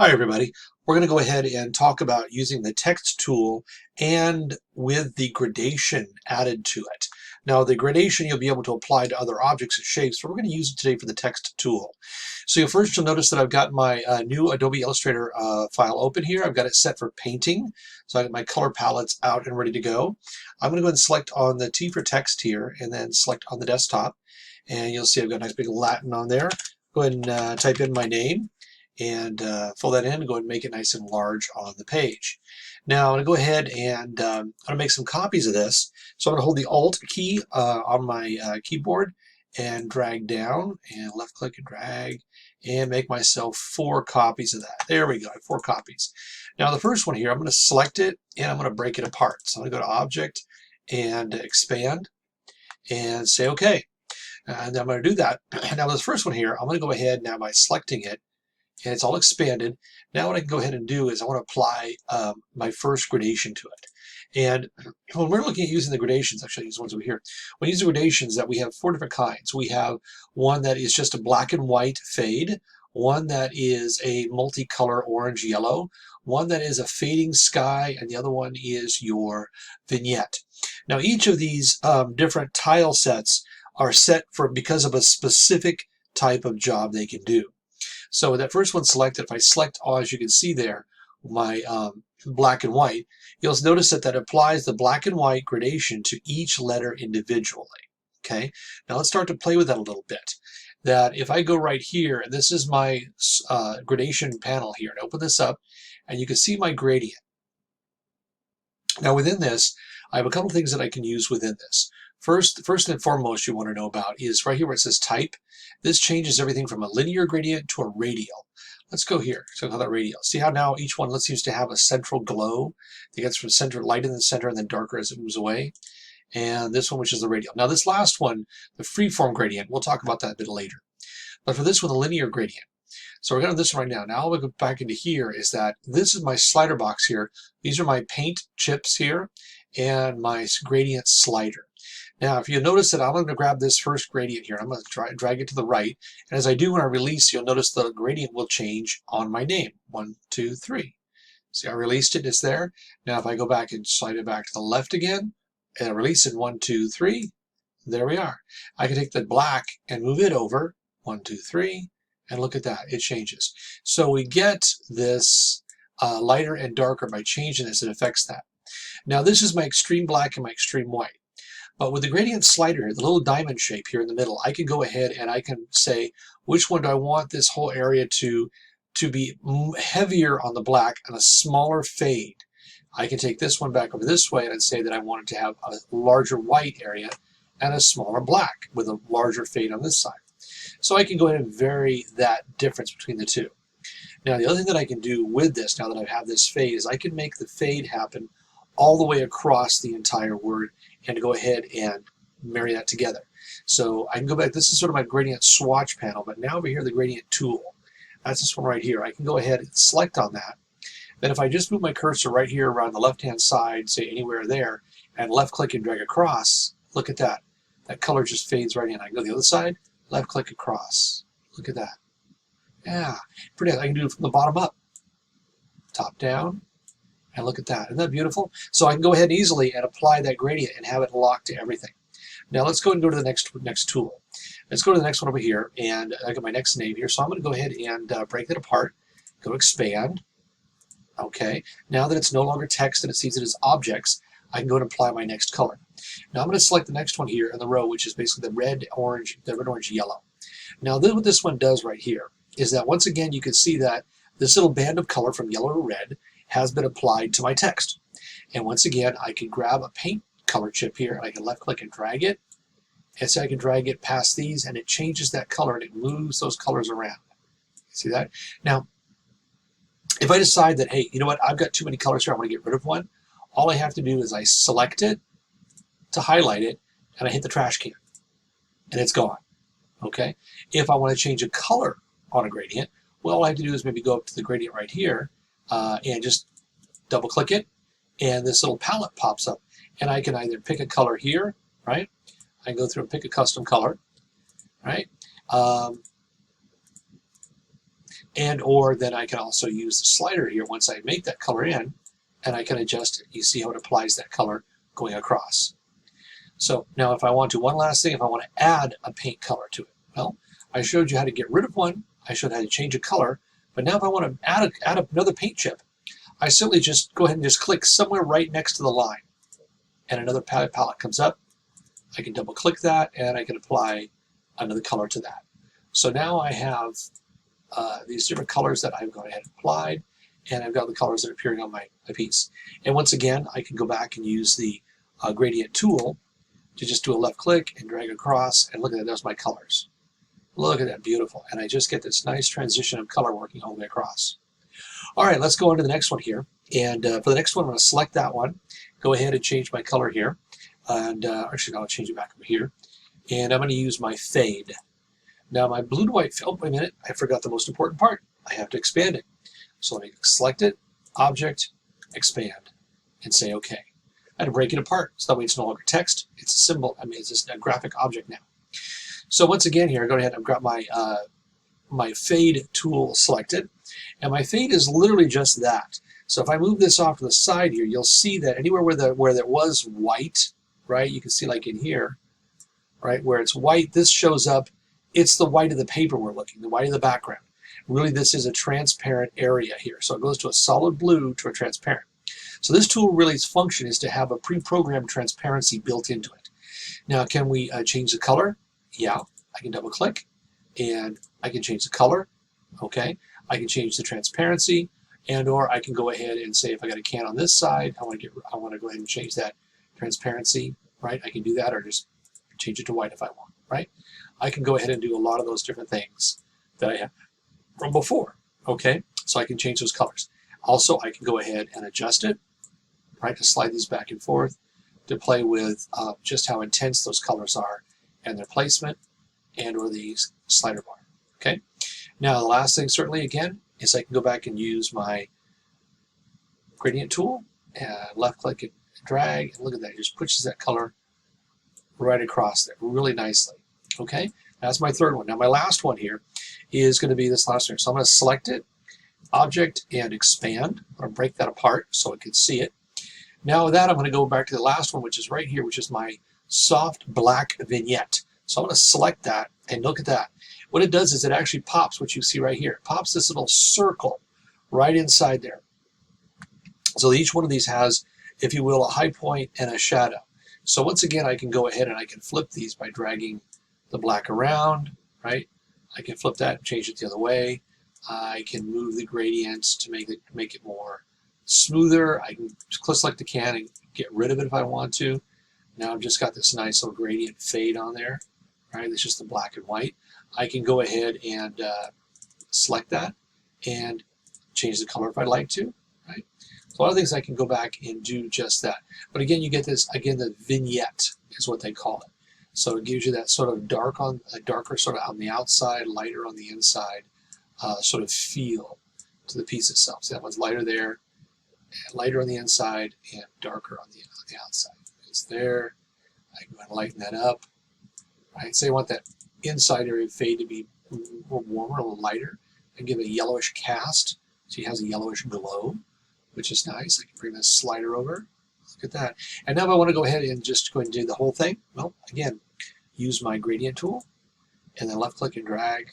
Hi everybody. We're going to go ahead and talk about using the text tool and with the gradation added to it. Now the gradation you'll be able to apply to other objects and shapes, but we're going to use it today for the text tool. So you'll notice that I've got my new Adobe Illustrator file open here. I've got it set for painting. So I got my color palettes out and ready to go. I'm going to go ahead and select on the T for text here and then select on the desktop. And you'll see I've got a nice big Latin on there. Go ahead and type in my name and fill that in and go ahead and make it nice and large on the page. Now I'm going to go ahead and I'm going to make some copies of this. So I'm going to hold the Alt key on my keyboard and drag down and left click and drag and make myself 4 copies of that. There we go, 4 copies. Now the first one here, I'm going to select it and I'm going to break it apart. So I'm going to go to Object and Expand and say OK. And I'm going to do that. Now this first one here, I'm going to go ahead now by selecting it, and it's all expanded. Now what I can go ahead and do is I want to apply my first gradation to it. And when we're looking at using the gradations, actually these ones over here, when we use the gradations, that we have 4 different kinds. We have one that is just a black and white fade, one that is a multicolor orange yellow, one that is a fading sky, and the other one is your vignette. Now each of these different tile sets are set for because of a specific type of job they can do. So with that first one selected, if I select all, as you can see there, my black and white, you'll notice that that applies the black and white gradation to each letter individually. Okay, now let's start to play with that a little bit. That if I go right here, and this is my gradation panel here, and open this up, and you can see my gradient. Now within this, I have a couple things that I can use within this. First and foremost you want to know about is right here where it says type. This changes everything from a linear gradient to a radial. Let's go here. So call that radial. See how now each one seems to have a central glow that gets from center, light in the center and then darker as it moves away. And this one, which is the radial. Now this last one, the freeform gradient, we'll talk about that a bit later. But for this one, the linear gradient. So we're going to this one right now. Now we'll go back into here is that this is my slider box here. These are my paint chips here and my gradient slider. Now, if you notice that I'm going to grab this first gradient here, I'm going to drag it to the right. And as I do when I release, you'll notice the gradient will change on my name. 1, 2, 3. See, I released it, it's there. Now, if I go back and slide it back to the left again, and release it 1, 2, 3, there we are. I can take the black and move it over 1, 2, 3, and look at that, it changes. So we get this lighter and darker by changing this, it affects that. Now, this is my extreme black and my extreme white. But with the gradient slider here, the little diamond shape here in the middle, I can go ahead and I can say, which one do I want this whole area to be heavier on the black and a smaller fade. I can take this one back over this way and say that I want it to have a larger white area and a smaller black with a larger fade on this side. So I can go ahead and vary that difference between the two. Now the other thing that I can do with this, now that I have this fade, is I can make the fade happen all the way across the entire word and to go ahead and marry that together. So I can go back, this is sort of my gradient swatch panel, but now over here the gradient tool. That's this one right here. I can go ahead and select on that. Then if I just move my cursor right here around the left hand side, say anywhere there, and left click and drag across, look at that. That color just fades right in. I can go to the other side, left click across. Look at that. Yeah, pretty nice. I can do it from the bottom up, top down. And look at that. Isn't that beautiful? So I can go ahead easily and apply that gradient and have it locked to everything. Now let's go and go to the next tool. Let's go to the next one over here, and I got my next name here. So I'm going to go ahead and break it apart. Go expand. Okay. Now that it's no longer text and it sees it as objects, I can go and apply my next color. Now I'm going to select the next one here in the row, which is basically the red, orange, yellow. Now what this one does right here is that once again you can see that this little band of color from yellow to red has been applied to my text. And once again, I can grab a paint color chip here and I can left click and drag it. And so I can drag it past these and it changes that color and it moves those colors around. See that? Now, if I decide that, hey, you know what, I've got too many colors here, I want to get rid of one, all I have to do is I select it to highlight it and I hit the trash can and it's gone. Okay? If I want to change a color on a gradient, well, all I have to do is maybe go up to the gradient right here and just double click it and this little palette pops up and I can either pick a color here, right? I can go through and pick a custom color, right? And or then I can also use the slider here once I make that color in, and I can adjust it. You see how it applies that color going across. So now if I want to, one last thing, if I want to add a paint color to it, well, I showed you how to get rid of one, I showed how to change a color, but now if I want to add another paint chip, I simply just go ahead and just click somewhere right next to the line, and another palette comes up. I can double click that, and I can apply another color to that. So now I have these different colors that I've gone ahead and applied, and I've got the colors that are appearing on my piece. And once again, I can go back and use the gradient tool to just do a left click and drag across, and look at that, there's my colors. Look at that, beautiful. And I just get this nice transition of color working all the way across. All right, let's go on to the next one here. And for the next one, I'm going to select that one, go ahead and change my color here. And actually, I'll change it back over here. And I'm going to use my fade. Now my blue to white, oh, wait a minute, I forgot the most important part. I have to expand it. So let me select it, object, expand, and say OK. I had to break it apart, so that way it's no longer text, it's a symbol, I mean it's just a graphic object now. So once again here, I go ahead and I've got my, my fade tool selected, and my fade is literally just that. So if I move this off to the side here, you'll see that anywhere where there was white, right, you can see like in here, right, where it's white, this shows up. It's the white of the paper we're looking, the white of the background. Really, this is a transparent area here. So it goes to a solid blue to a transparent. So this tool really's function is to have a pre-programmed transparency built into it. Now, can we change the color? Yeah, I can double click and I can change the color. Okay, I can change the transparency, and or I can go ahead and say if I got a can on this side, I want to go ahead and change that transparency, right? I can do that, or just change it to white if I want, right? I can go ahead and do a lot of those different things that I have from before, okay? So I can change those colors. Also, I can go ahead and adjust it, right, to slide these back and forth, to play with just how intense those colors are and their placement, and or the slider bar, okay? Now, the last thing, certainly, again, is I can go back and use my gradient tool, and left-click and drag, and look at that, it just pushes that color right across there really nicely. Okay, that's my third one. Now my last one here is going to be this last one. So I'm going to select it, object, and expand. I'm going to break that apart so it can see it. Now with that, I'm going to go back to the last one, which is right here, which is my soft black vignette. So I'm going to select that, and look at that. What it does is it actually pops what you see right here. It pops this little circle right inside there. So each one of these has, if you will, a high point and a shadow. So once again, I can go ahead and I can flip these by dragging the black around, right? I can flip that and change it the other way. I can move the gradients to make it more smoother. I can just select the can and get rid of it if I want to. Now I've just got this nice little gradient fade on there, right? It's just the black and white. I can go ahead and select that and change the color if I'd like to, right? So a lot of things I can go back and do just that. But again, you get this, again, the vignette is what they call it. So it gives you that sort of darker sort of on the outside, lighter on the inside sort of feel to the piece itself. So that one's lighter there, and lighter on the inside, and darker on the outside. It's there. I can go ahead and lighten that up. Right? Say I want that inside area fade to be more warmer, a little lighter, and give it a yellowish cast. So it has a yellowish glow, which is nice. I can bring this slider over. Look at that. And now if I want to go ahead and just go ahead and do the whole thing, well, again, use my gradient tool, and then left click and drag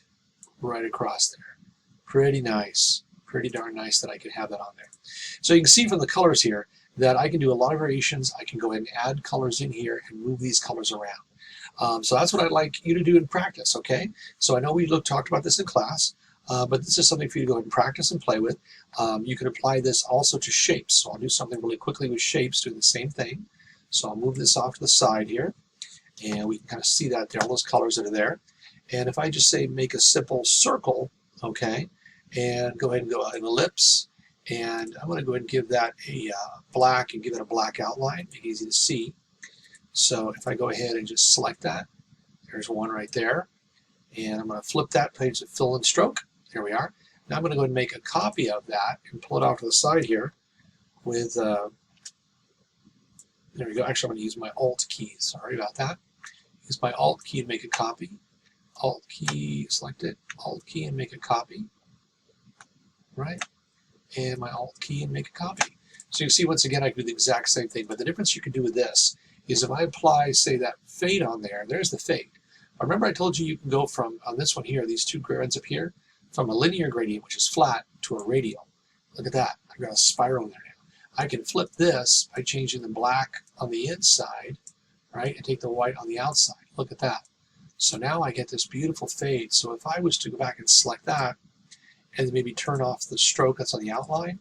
right across there. Pretty nice. Pretty darn nice that I can have that on there. So you can see from the colors here that I can do a lot of variations. I can go ahead and add colors in here and move these colors around. So that's what I'd like you to do in practice, okay? So I know we talked about this in class, but this is something for you to go ahead and practice and play with. You can apply this also to shapes. So I'll do something really quickly with shapes, doing the same thing. So I'll move this off to the side here, and we can kind of see that there, all those colors that are there. And if I just say make a simple circle, okay, and go ahead and go an ellipse, and I'm going to go ahead and give that a black and give it a black outline, make it easy to see. So if I go ahead and just select that, there's one right there, and I'm going to flip that page to fill and stroke. There we are. Now I'm going to go ahead and make a copy of that and pull it off to the side here with, there we go. Actually, I'm going to use my Alt key. Sorry about that. Use my Alt key to make a copy. Alt key, select it, Alt key, and make a copy. right? And my Alt key and make a copy. So you see, once again, I can do the exact same thing, but the difference you can do with this is if I apply, say, that fade on there, there's the fade. Remember I told you can go from, on this one here, these two gradients up here, from a linear gradient, which is flat, to a radial. Look at that. I've got a spiral there now. I can flip this by changing the black on the inside, right, and take the white on the outside. Look at that. So now I get this beautiful fade. So if I was to go back and select that, and maybe turn off the stroke that's on the outline,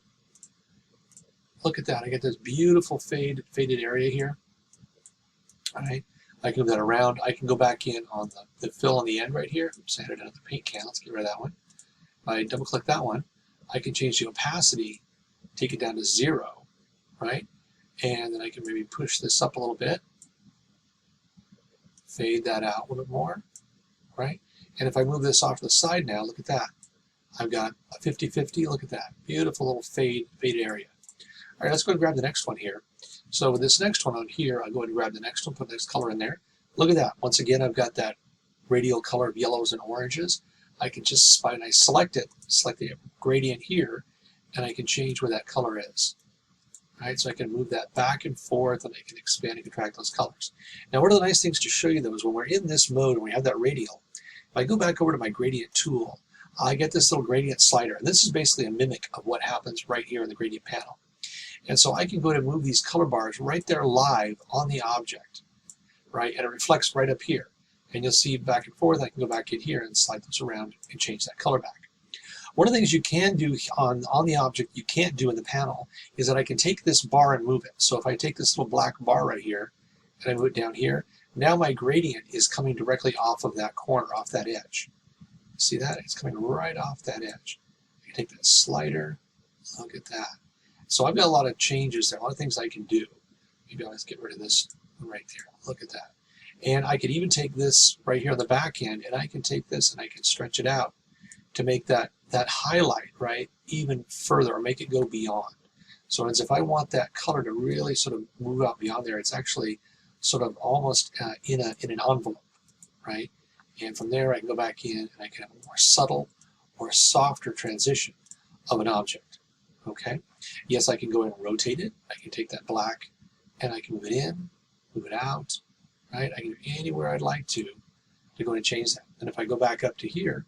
look at that. I get this beautiful faded area here. All right. I can move that around. I can go back in on the fill on the end right here. Oops, I had it under the paint can. Let's get rid of that one. If I double click that one, I can change the opacity, take it down to 0, right? And then I can maybe push this up a little bit, fade that out a little bit more, right? And if I move this off to the side now, look at that. I've got a 50-50. Look at that. Beautiful little faded area. All right, let's go and grab the next one here. So with this next one on here, I'll go ahead and grab the next one, put the next color in there. Look at that. Once again, I've got that radial color of yellows and oranges. I can just, when I select it, select the gradient here, and I can change where that color is. All right, so I can move that back and forth, and I can expand and contract those colors. Now, one of the nice things to show you, though, is when we're in this mode and we have that radial, if I go back over to my gradient tool, I get this little gradient slider. And this is basically a mimic of what happens right here in the gradient panel. And so I can go to move these color bars right there live on the object, right? And it reflects right up here. And you'll see back and forth, I can go back in here and slide those around and change that color back. One of the things you can do on the object you can't do in the panel is that I can take this bar and move it. So if I take this little black bar right here and I move it down here, now my gradient is coming directly off of that corner, off that edge. See that? It's coming right off that edge. I can take that slider, look at that. So I've got a lot of changes there, a lot of things I can do. Maybe I'll just get rid of this right there. Look at that. And I could even take this right here on the back end, and I can take this and I can stretch it out to make that highlight, right, even further, or make it go beyond. So as if I want that color to really sort of move out beyond there, it's actually sort of almost in an envelope, right? And from there I can go back in and I can have a more subtle or softer transition of an object. Okay? Yes, I can go in and rotate it. I can take that black and I can move it in, move it out, right? I can do anywhere I'd like to go and change that. And if I go back up to here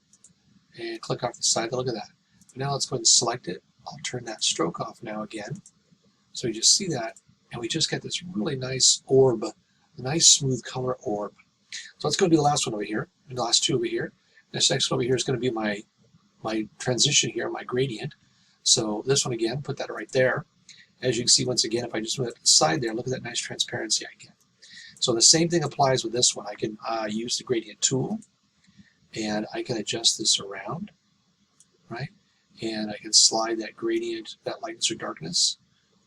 and click off the side, look at that. But now let's go ahead and select it. I'll turn that stroke off now again. So you just see that, and we just get this really nice orb, a nice smooth color orb. So let's go do the last one over here, and the last two over here. This next one over here is going to be my transition here, my gradient. So this one again, put that right there. As you can see, once again, if I just move it to the side there, look at that nice transparency I get. So the same thing applies with this one. I can use the gradient tool, and I can adjust this around, right? And I can slide that gradient, that lightness or darkness,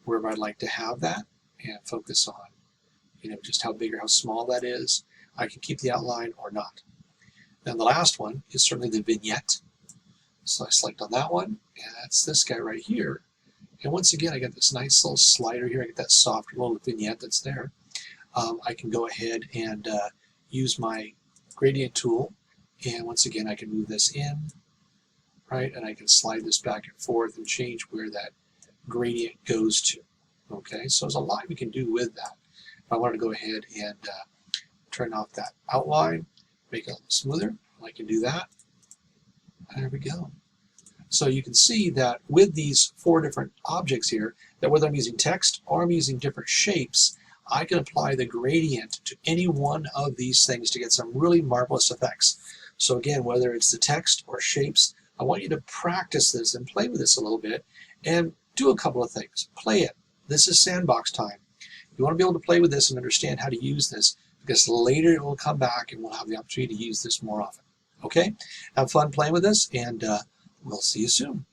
wherever I'd like to have that, and focus on, just how big or how small that is. I can keep the outline or not. Then the last one is certainly the vignette. So I select on that one, and that's this guy right here. And once again, I got this nice little slider here. I get that soft little vignette that's there. I can go ahead and use my gradient tool, and once again, I can move this in, right? And I can slide this back and forth and change where that gradient goes to. Okay, so there's a lot we can do with that. If I wanted to go ahead and turn off that outline, make it a little smoother, I can do that. There we go. So you can see that with these 4 different objects here, that whether I'm using text or I'm using different shapes, I can apply the gradient to any one of these things to get some really marvelous effects. So again, whether it's the text or shapes, I want you to practice this and play with this a little bit and do a couple of things. Play it. This is sandbox time. You want to be able to play with this and understand how to use this, because later it will come back and we'll have the opportunity to use this more often. Okay? Have fun playing with this, and we'll see you soon.